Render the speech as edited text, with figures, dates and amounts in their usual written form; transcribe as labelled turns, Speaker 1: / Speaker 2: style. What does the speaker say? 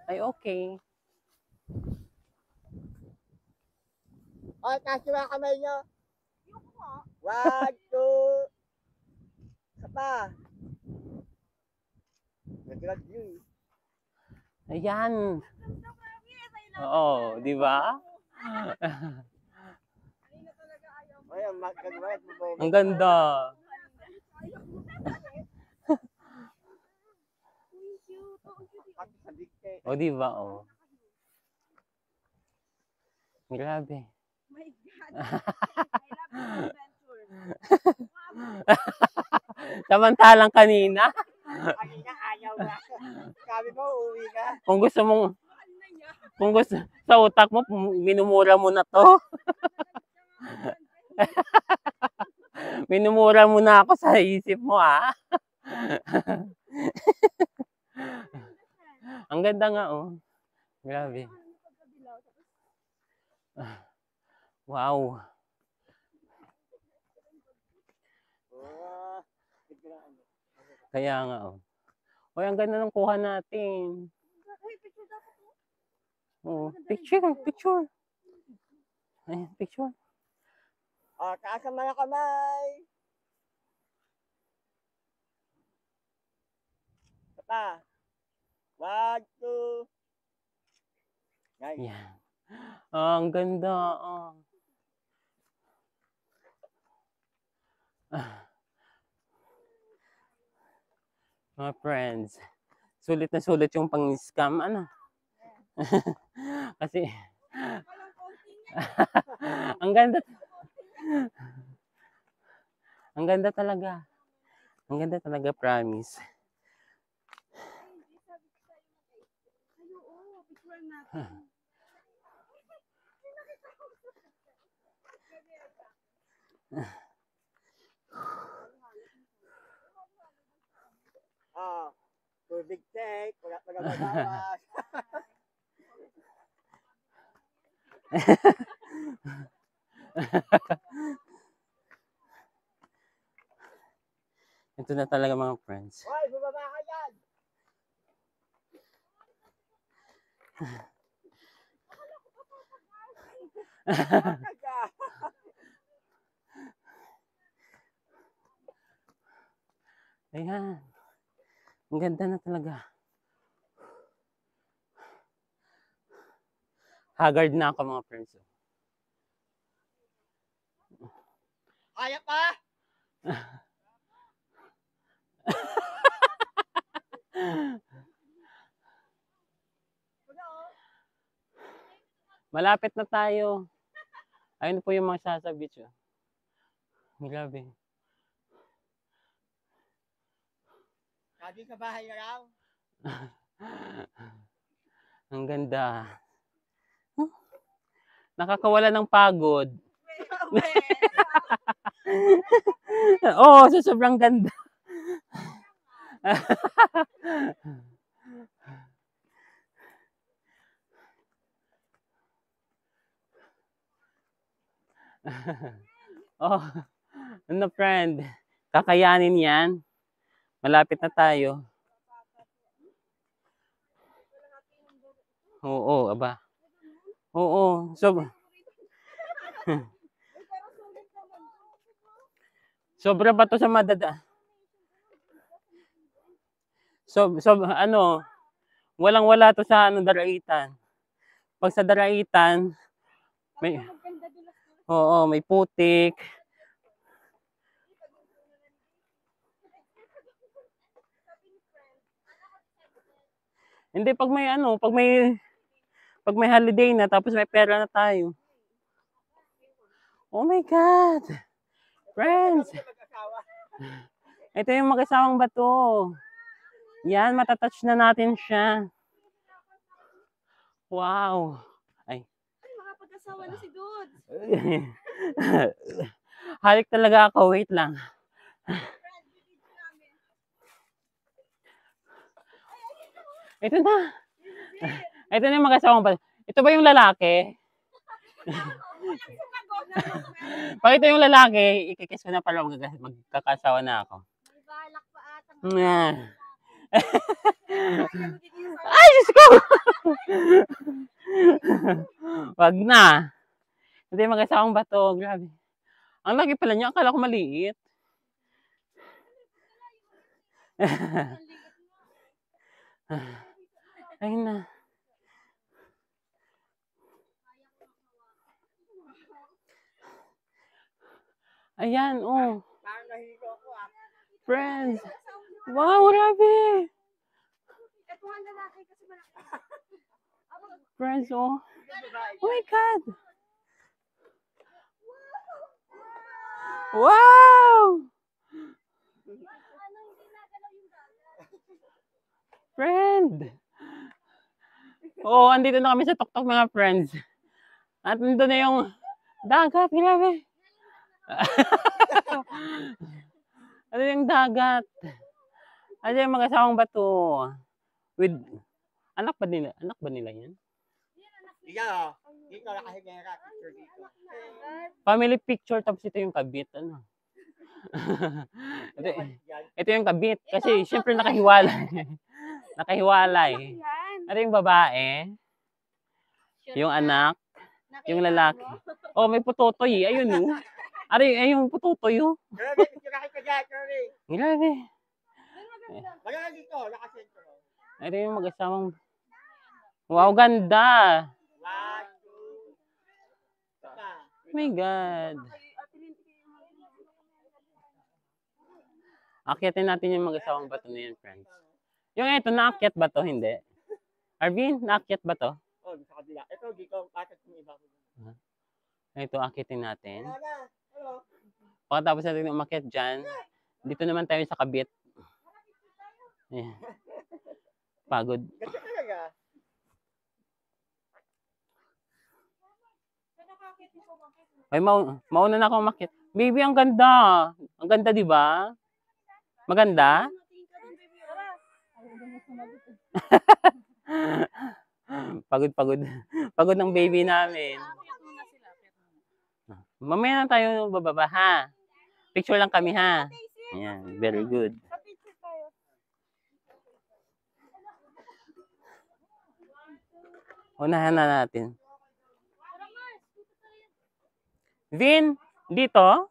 Speaker 1: Ay, okay.
Speaker 2: Okay, kasi mga kamay nyo. 1, 2. Isa pa. Naglag yun.
Speaker 1: Ayan. Oo, di ba?
Speaker 2: Ayan, magkagawin mo.
Speaker 1: Ang ganda.
Speaker 2: Pati sa dikte.
Speaker 1: O, di ba? O. Grabe.
Speaker 3: My God. I love your adventure.
Speaker 1: Samantalang kanina,
Speaker 2: Kanina ayaw na. Sabi mo, uuwi ka.
Speaker 1: kung gusto, sa utak mo, minumura mo na to. Minumura mo na ako sa isip mo, ah. Ang ganda nga, oh. Grabe. Wow. Kaya nga, oh. Uy, ang ganda ng kuha natin. Oh, picture. Ayan, picture.
Speaker 2: Taas ang mga kamay. Pata. 1, 2. Guys.
Speaker 1: Yan. Oh, ang ganda, oh. Mga friends, sulit na sulit yung pang-scam, ano? Kasi, ang ganda. Ang ganda talaga. Ang ganda talaga, promise.
Speaker 2: Tubig check. Wala pa naman bawas.
Speaker 1: Ito na talaga mga friends.
Speaker 2: Hoy, bumaba ka yan.
Speaker 1: Ayan. Ang ganda na talaga. Haggard na ako mga friends.
Speaker 2: Kaya pa?
Speaker 1: Malapit na tayo. Ayun po yung mga sasabi siya. Grabe.
Speaker 2: Sabi sa bahay na lang.
Speaker 1: Ang ganda. Nakakawala ng pagod. Oo, sa sobrang ganda. Oh, ano friend, kakayanin yan. Malapit na tayo. Oo, aba. Oo, sobra ba to sa madada? Ano, walang-wala to sa ano, Daraitan. Pag sa Daraitan, may, oo, may putik. Hindi, pag may ano, pag may holiday na, tapos may pera na tayo. Oh my God! Friends! Ito yung mag-asawang bato. Yan, matatouch na natin siya. Wow! Ay,
Speaker 3: makapag-asawa na si Dudes.
Speaker 1: halik talaga ako. Wait lang. Ito na. Ito na yung mag-asawang bato. Ito ba yung lalaki? Pag ito yung lalaki, ikikiss ko na para magkakasawa na ako.
Speaker 3: May balak
Speaker 1: Nga. Ay, Diyos ko! Wag na. Hindi, mag-asawang bato. Grabe. Ang laki pala niya. Akala ko maliit. Ayun na. Ayan, oh.
Speaker 2: Parang nahilo ko ah.
Speaker 1: Friends. Wow, grabe.
Speaker 3: Ito nga lalaki kasi malaki.
Speaker 1: Friends, oh. Oh my God. Wow! Friend. Oh, andito na kami sa tuktok mga friends. At nandun na yung dagat. Grabe. Ano yung dagat? Ano yung mag-asawang bato? With, anak ba nila yan?
Speaker 2: Iya, dito nakahiga ka picture dito.
Speaker 1: Family picture, tapos ito yung kabit. Ano? ito, ito yung kabit. Kasi syempre nakahiwalay. Nakahiwalay. Ano yung babae? Yung anak? Yung lalaki? Oh, may putotoy. Ayun oh. Ay, yung putotoy oh.
Speaker 2: Grabe, picture ka dyan, grabe.
Speaker 1: Grabe.
Speaker 2: Maganda dito, nakasentro.
Speaker 1: Ito yung mag-asawang... Wow, ganda.
Speaker 2: 1, 2,
Speaker 1: Oh my God. Akyatin natin yung mag-asawang bato na yun, friends. Yung ito, naakyat ba to? Hindi. Arvin, naakyat ba to?
Speaker 2: Oh, sa kabila. Ito, dito, atat yung iba.
Speaker 1: Ito, akyatin natin.
Speaker 2: Wala na. Hello.
Speaker 1: Pagkatapos natin umakyat dyan, dito naman tayo sa kabit. Ayan. Pagod.
Speaker 2: Ganda talaga.
Speaker 1: Ay, mauna na ako umakyat. Baby, ang ganda. Ang ganda, di ba? Maganda? Pagod. Pagod ng baby namin. Mamaya na tayo bababa, ha? Picture lang kami, ha? Ayan, very good. Unahan na natin. Vin, dito?